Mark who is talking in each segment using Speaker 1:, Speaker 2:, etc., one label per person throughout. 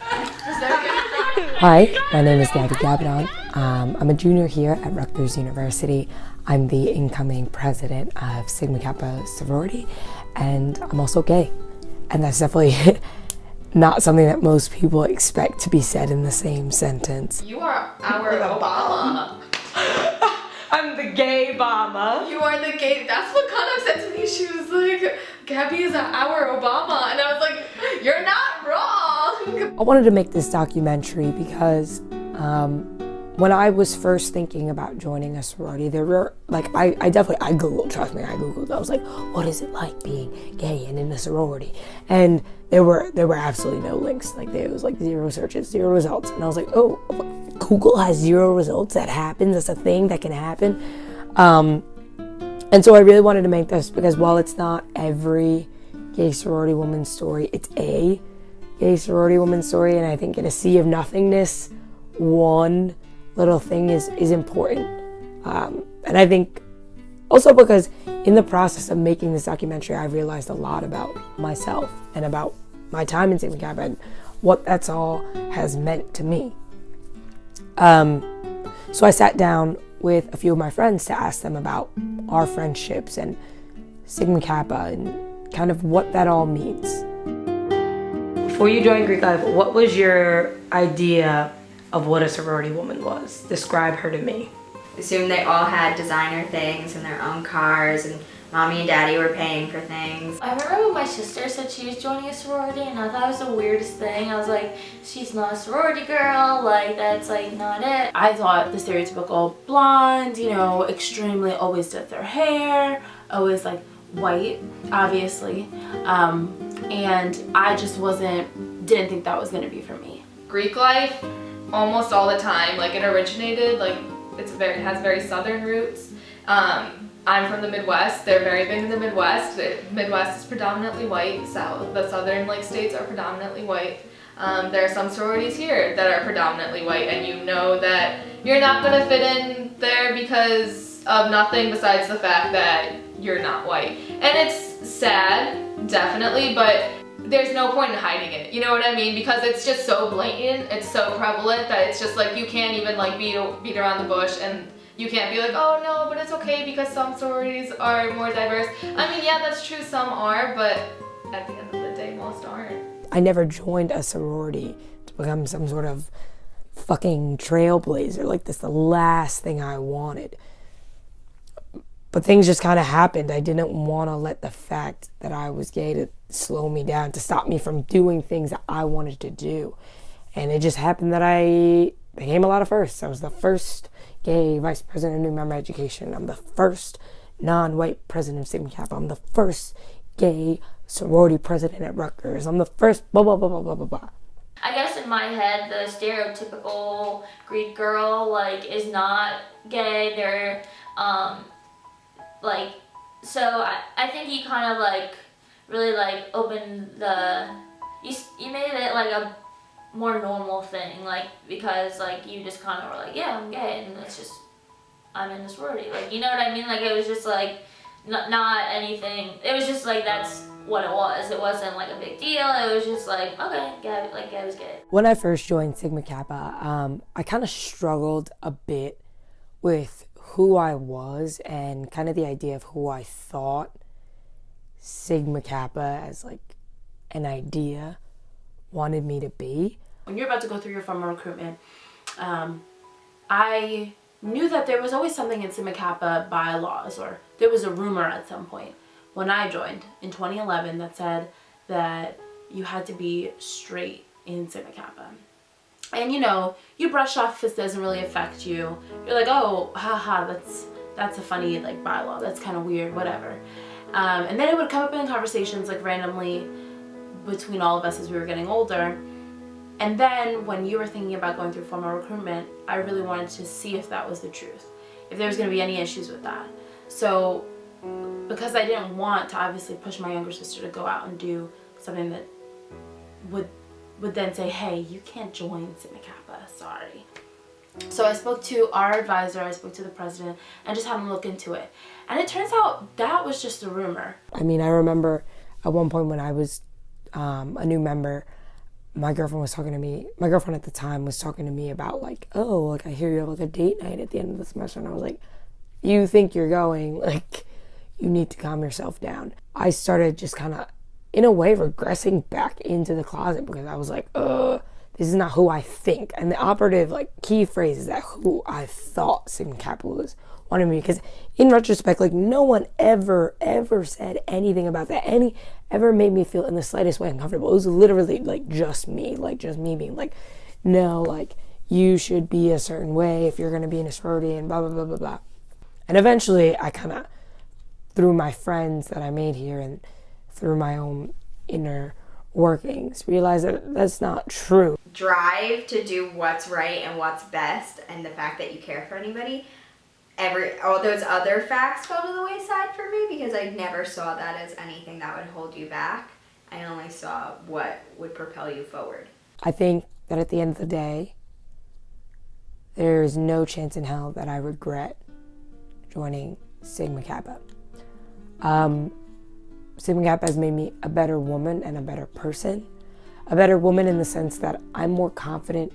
Speaker 1: Hi, my name is Gabby Gabadon. I'm a junior here at Rutgers University. I'm the incoming president of Sigma Kappa sorority, and I'm also gay. And that's definitely not something that most people expect to be said in the same sentence.
Speaker 2: You are our Obama.
Speaker 1: I'm the gay Obama.
Speaker 2: You are the gay, that's what Kana said to me. She was like, Gabby is our Obama. And I was like, you're not wrong.
Speaker 1: I wanted to make this documentary because when I was first thinking about joining a sorority, there were, like, I Googled, trust me, I Googled. I was like, what is it like being gay and in a sorority? And there were absolutely no links. Like, there was like 0 searches, 0 results. And I was like, oh, Google has 0 results? That happens? That's a thing that can happen? And so I really wanted to make this because while it's not every gay sorority woman's story, it's a gay sorority woman's story. And I think in a sea of nothingness, one little thing is important. And I think also because in the process of making this documentary, I realized a lot about myself and about my time in Sigma Kappa and what that's all has meant to me. So I sat down with a few of my friends to ask them about our friendships and Sigma Kappa and kind of what that all means. Before you joined Greek life, what was your idea of what a sorority woman was? Describe her to me.
Speaker 3: Assumed they all had designer things and their own cars, and mommy and daddy were paying for things.
Speaker 4: I remember when my sister said she was joining a sorority, and I thought it was the weirdest thing. I was like, she's not a sorority girl, like that's like not it. I thought the stereotypical blonde, you know, extremely always did their hair, always like white, obviously. And I just didn't think that was gonna be for me.
Speaker 2: Greek life, almost all the time, like it originated, like it has very southern roots. I'm from the Midwest. They're very big in the Midwest. The Midwest is predominantly white. The southern states are predominantly white. There are some sororities here that are predominantly white, and you know that you're not going to fit in there because of nothing besides the fact that you're not white. And it's sad, definitely, but there's no point in hiding it, you know what I mean? Because it's just so blatant, it's so prevalent that it's just like you can't even like beat around the bush, and you can't be like, oh no, but it's okay because some sororities are more diverse. I mean, yeah, that's true, some are, but at the end of the day, most aren't.
Speaker 1: I never joined a sorority to become some sort of fucking trailblazer. Like, that's the last thing I wanted. But things just kind of happened. I didn't want to let the fact that I was gay to slow me down, to stop me from doing things that I wanted to do. And it just happened that I became a lot of firsts. I was the first gay vice president of new member education. I'm the first non-white president of Sigma Kappa. I'm the first gay sorority president at Rutgers. I'm the first blah, blah, blah, blah, blah, blah, blah.
Speaker 4: I guess in my head, the stereotypical Greek girl, like, is not gay. They're, like, so I think you kind of, like, really, like, opened you made it, like, a more normal thing, like, because, like, you just kind of were like, yeah, I'm gay, and it's just, I'm in a sorority, like, you know what I mean? Like, it was just, like, not anything, it was just, like, that's what it was. It wasn't, like, a big deal. It was just, like, okay, Gabby's gay.
Speaker 1: When I first joined Sigma Kappa, I kind of struggled a bit with who I was and kind of the idea of who I thought Sigma Kappa as like an idea wanted me to be.
Speaker 5: When you're about to go through your formal recruitment, I knew that there was always something in Sigma Kappa bylaws, or there was a rumor at some point when I joined in 2011 that said that you had to be straight in Sigma Kappa. And you know, you brush off if it doesn't really affect you. You're like, oh, haha, that's a funny like bylaw. That's kind of weird, whatever. And then it would come up in conversations like randomly between all of us as we were getting older. And then when you were thinking about going through formal recruitment, I really wanted to see if that was the truth, if there was going to be any issues with that. So because I didn't want to obviously push my younger sister to go out and do something that would then say, hey, you can't join Sigma Kappa, sorry. So I spoke to our advisor, I spoke to the president, and just had him look into it. And it turns out that was just a rumor.
Speaker 1: I mean, I remember at one point when I was a new member, my girlfriend at the time was talking to me about like, oh, like I hear you have like a date night at the end of the semester. And I was like, you think you're going, like you need to calm yourself down. I started just kind of, in a way, regressing back into the closet because I was like, this is not who I think. And the operative like key phrase is that who I thought Sigma Kappa was wanted me, because in retrospect, like no one ever said anything about that, ever made me feel in the slightest way uncomfortable. It was literally like just me being like, no, like you should be a certain way if you're going to be in a sorority and blah blah blah blah blah. And eventually I kind of, through my friends that I made here and through my own inner workings, realized that that's not true.
Speaker 3: Drive to do what's right and what's best, and the fact that you care for anybody, all those other facts fell to the wayside for me because I never saw that as anything that would hold you back. I only saw what would propel you forward. I
Speaker 1: think that at the end of the day, there is no chance in hell that I regret joining Sigma Kappa. Sigma Kappa has made me a better woman and a better person. A better woman in the sense that I'm more confident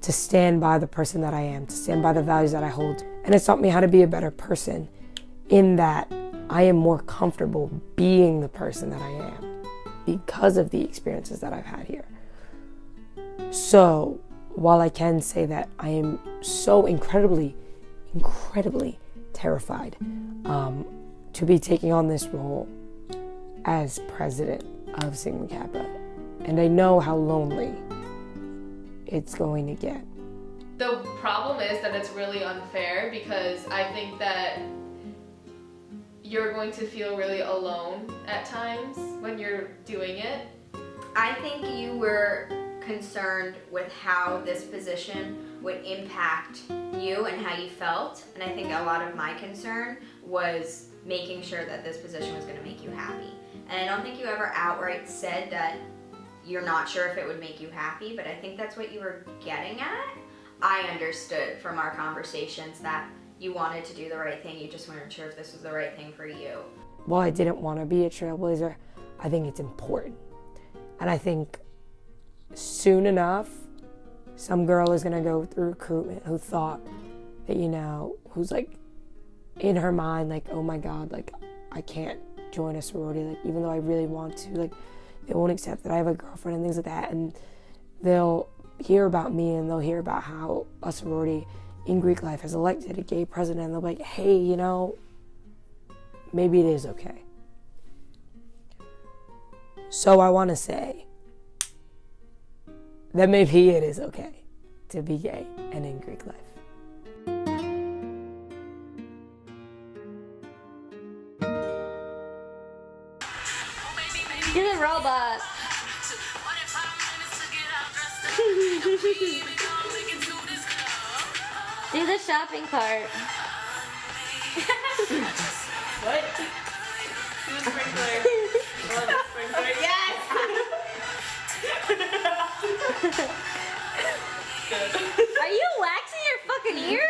Speaker 1: to stand by the person that I am, to stand by the values that I hold. And it's taught me how to be a better person in that I am more comfortable being the person that I am because of the experiences that I've had here. So while I can say that I am so incredibly terrified to be taking on this role as president of Sigma Kappa, and I know how lonely it's going to get.
Speaker 2: The problem is that it's really unfair because I think that you're going to feel really alone at times when you're doing it.
Speaker 3: I think you were concerned with how this position would impact you and how you felt, and I think a lot of my concern was making sure that this position was going to make you happy. And I don't think you ever outright said that you're not sure if it would make you happy, but I think that's what you were getting at. I understood from our conversations that you wanted to do the right thing, you just weren't sure if this was the right thing for you.
Speaker 1: While I didn't want to be a trailblazer, I think it's important. And I think soon enough, some girl is going to go through recruitment who thought that, you know, who's like in her mind, like, oh my God, like I can't join a sorority, like even though I really want to, like they won't accept that I have a girlfriend and things like that. And they'll hear about me and they'll hear about how a sorority in Greek life has elected a gay president, and they'll be like, hey, you know, maybe it is okay. So I want to say that maybe it is okay to be gay and in Greek life.
Speaker 4: You're the robot. Do the shopping cart.
Speaker 5: What? Do the sprinkler. Oh, the sprinkler. Yes!
Speaker 4: Are you waxing your fucking ears?